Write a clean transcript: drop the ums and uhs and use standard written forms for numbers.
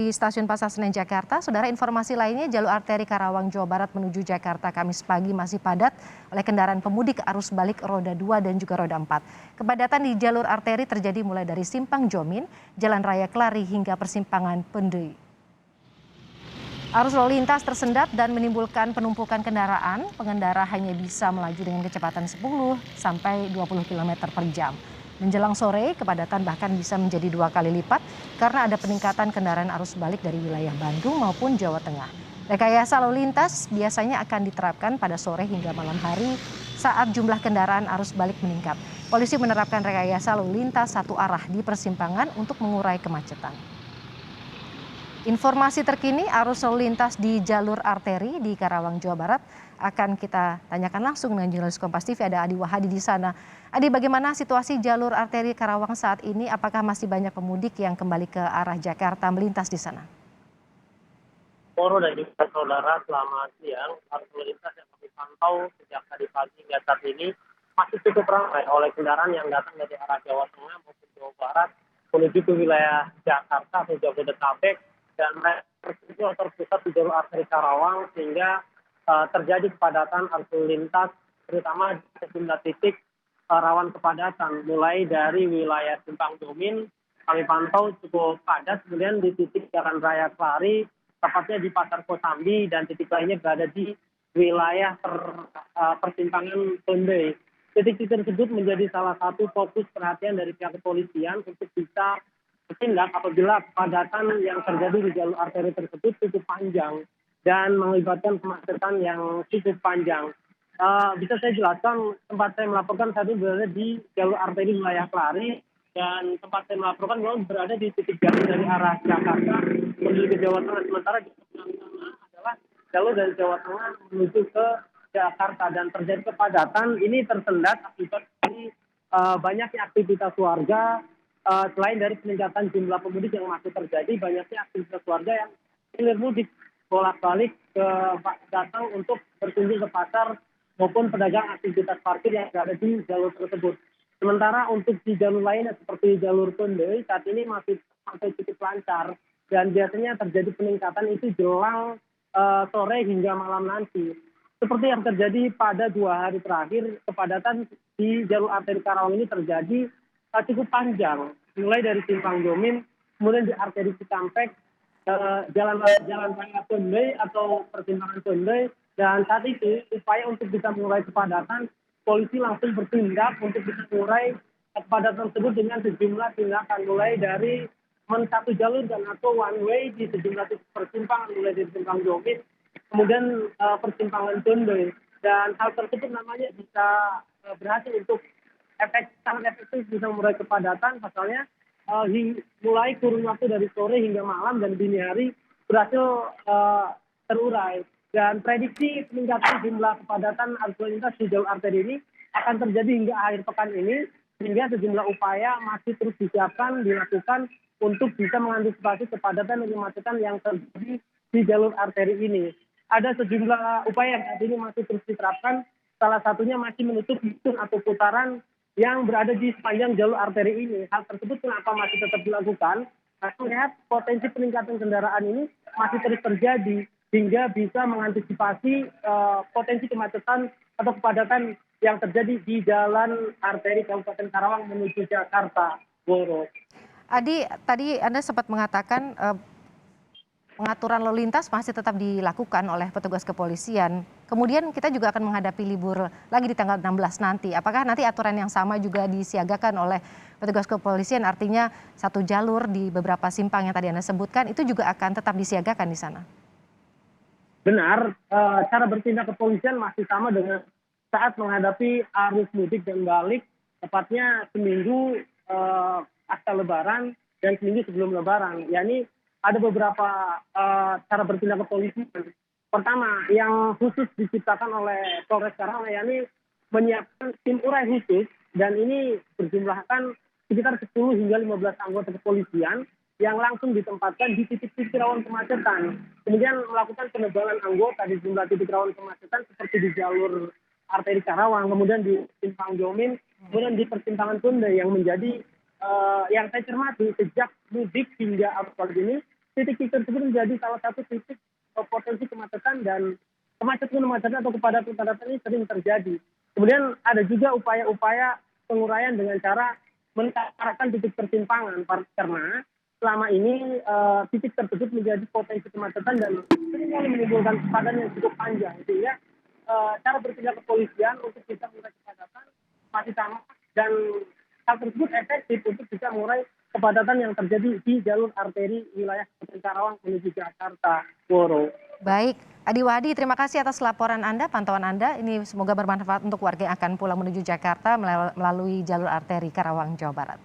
Di Stasiun Pasar Senen Jakarta, saudara, informasi lainnya jalur arteri Karawang Jawa Barat menuju Jakarta Kamis pagi masih padat oleh kendaraan pemudik arus balik roda 2 dan juga roda 4. Kepadatan di jalur arteri terjadi mulai dari Simpang Jomin, Jalan Raya Kelari hingga persimpangan Pendui. Arus lalu lintas tersendat dan menimbulkan penumpukan kendaraan. Pengendara hanya bisa melaju dengan kecepatan 10 sampai 20 km per jam. Menjelang sore, kepadatan bahkan bisa menjadi 2 kali lipat karena ada peningkatan kendaraan arus balik dari wilayah Bandung maupun Jawa Tengah. Rekayasa lalu lintas biasanya akan diterapkan pada sore hingga malam hari saat jumlah kendaraan arus balik meningkat. Polisi menerapkan rekayasa lalu lintas satu arah di persimpangan untuk mengurai kemacetan. Informasi terkini arus lalu lintas di jalur arteri di Karawang, Jawa Barat akan kita tanyakan langsung dengan jurnalis Kompas TV, ada Adi Wahadi di sana. Adi, bagaimana situasi jalur arteri Karawang saat ini? Apakah masih banyak pemudik yang kembali ke arah Jakarta melintas di sana? Poro dan juga saudara, selamat siang. Arus lalu lintas yang kami pantau sejak tadi pagi hingga saat ini masih cukup ramai oleh kendaraan yang datang dari arah Jawa Tengah maupun Jawa Barat menuju ke wilayah Jakarta atau Jabodetabek, dan mereka itu terpusat di jalur arteri Karawang sehingga terjadi kepadatan arus lalu lintas terutama di sejumlah titik rawan kepadatan, mulai dari wilayah Simpang Jomin kami pantau cukup padat, kemudian di titik Jalan Raya Kelari tepatnya di Pasar Kosambi, dan titik lainnya berada di wilayah persimpangan Pendui. Titik-titik tersebut menjadi salah satu fokus perhatian dari pihak kepolisian untuk bisa bertindak apabila kepadatan yang terjadi di jalur arteri tersebut cukup panjang dan mengakibatkan kemacetan yang cukup panjang. Bisa saya jelaskan, tempat saya melaporkan saat ini berada di jalur arteri wilayah Kelari, dan tempat saya melaporkan memang berada di titik jalan dari arah Jakarta menuju ke Jawa Tengah, sementara di sebelah sana adalah jalur dari Jawa Tengah menuju ke Jakarta, dan terjadi kepadatan ini tersendat akibat dari banyaknya aktivitas warga. Selain dari peningkatan jumlah pemudik yang masih terjadi, banyaknya aktivitas warga yang hilir mudik bolak-balik datang untuk berkunjung ke pasar maupun pedagang aktivitas parkir yang berada di jalur tersebut. Sementara untuk di jalur lainnya seperti jalur Pendui saat ini masih sampai cukup lancar, dan biasanya terjadi peningkatan itu jelang sore hingga malam nanti. Seperti yang terjadi pada 2 hari terakhir, kepadatan di jalur arteri Karawang ini terjadi cukup panjang, mulai dari Simpang Jomin, kemudian di arteri Cikampek, jalan raya Pendui atau persimpangan Pendui, dan saat itu upaya untuk bisa mengurai kepadatan, polisi langsung bertindak untuk bisa mengurai kepadatan tersebut dengan sejumlah tindakan, mulai dari satu jalur dan atau one way di sejumlah titik persimpangan, mulai dari Simpang Jomin, kemudian persimpangan Pendui, dan hal tersebut namanya bisa berhasil untuk sangat efektif bisa mengurai kepadatan, pasalnya mulai kurun waktu dari sore hingga malam dan dini hari berhasil terurai. Dan prediksi peningkatan jumlah kepadatan arus lalu lintas di jalur arteri ini akan terjadi hingga akhir pekan ini, sehingga sejumlah upaya masih terus disiapkan, dilakukan untuk bisa mengantisipasi kepadatan dan kemacetan yang terjadi di jalur arteri ini. Ada sejumlah upaya yang saat ini masih terus diterapkan, salah satunya masih menutup bisung atau putaran yang berada di sepanjang jalur arteri ini. Hal tersebut kenapa masih tetap dilakukan? Karena melihat potensi peningkatan kendaraan ini masih terus terjadi, hingga bisa mengantisipasi potensi kemacetan atau kepadatan yang terjadi di jalan arteri Kabupaten Karawang menuju Jakarta. Boro. Adi, tadi Anda sempat mengatakan pengaturan lalu lintas masih tetap dilakukan oleh petugas kepolisian. Kemudian kita juga akan menghadapi libur lagi di tanggal 16 nanti. Apakah nanti aturan yang sama juga disiagakan oleh petugas kepolisian? Artinya satu jalur di beberapa simpang yang tadi Anda sebutkan itu juga akan tetap disiagakan di sana? Benar, cara bertindak kepolisian masih sama dengan saat menghadapi arus mudik dan balik, tepatnya seminggu pasca Lebaran dan seminggu sebelum Lebaran. Yani ada beberapa cara bertindak kepolisian. Pertama, yang khusus diciptakan oleh Polres Karawang, yakni menyiapkan tim urai khusus, dan ini berjumlahkan sekitar 10 hingga 15 anggota kepolisian yang langsung ditempatkan di titik-titik rawan kemacetan. Kemudian melakukan penebalan anggota di sejumlah titik rawan kemacetan seperti di jalur arteri Karawang, kemudian di Simpang Jomin, kemudian di persimpangan Pendui, yang menjadi yang saya cermati sejak mudik hingga arus balik ini titik-titik tersebut menjadi salah satu titik potensi kemacetan dan kemacetan atau kepadatan ini sering terjadi. Kemudian ada juga upaya-upaya penguraian dengan cara menetapkan titik persimpangan karena selama ini titik tersebut menjadi potensi kemacetan dan seringkali menimbulkan kepadatan yang cukup panjang. Sehingga cara bertindak kepolisian untuk bisa mengurai kepadatan masih sama dan hal tersebut efektif untuk bisa mengurai kepadatan yang terjadi di jalur arteri wilayah Kabupaten Karawang menuju Jakarta, Woro. Baik, Adi Wahdi, terima kasih atas laporan Anda, pantauan Anda. Ini semoga bermanfaat untuk warga yang akan pulang menuju Jakarta melalui jalur arteri Karawang, Jawa Barat.